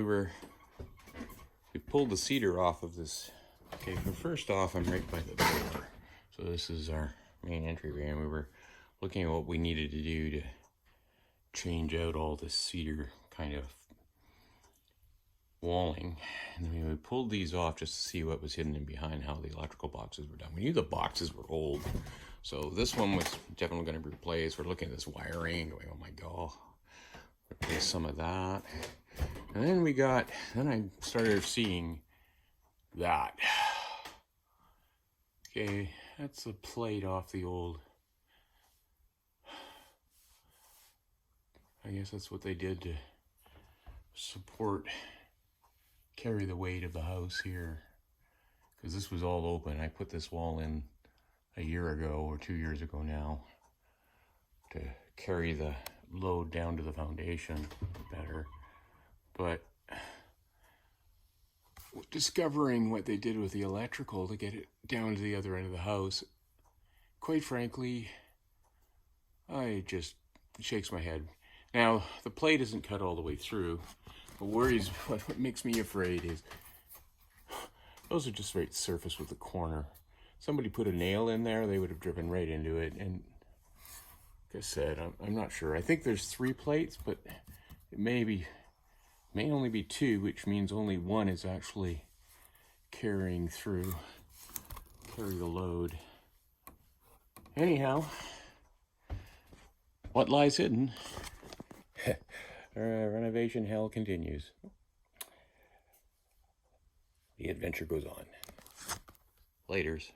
we pulled the cedar off of this. Okay, so first off, I'm right by the door. So this is our main entryway, and we were looking at what we needed to do to change out all this cedar kind of walling. And then we pulled these off just to see what was hidden in behind, how the electrical boxes were done. We knew the boxes were old, so this one was definitely going to be replaced. We're looking at this wiring, going, oh my god, replace some of that. And then I started seeing that. Okay, that's the plate off the old. I guess that's what they did to carry the weight of the house here. Because this was all open. I put this wall in a year ago or 2 years ago now to carry the load down to the foundation better. But discovering what they did with the electrical to get it down to the other end of the house, quite frankly, it shakes my head. Now, the plate isn't cut all the way through. What makes me afraid is those are just right surface with the corner. Somebody put a nail in there, they would have driven right into it. And like I said, I'm not sure. I think there's 3 plates, but it may only be 2, which means only one is actually carry the load. Anyhow, what lies hidden? Renovation hell continues. The adventure goes on. Laters.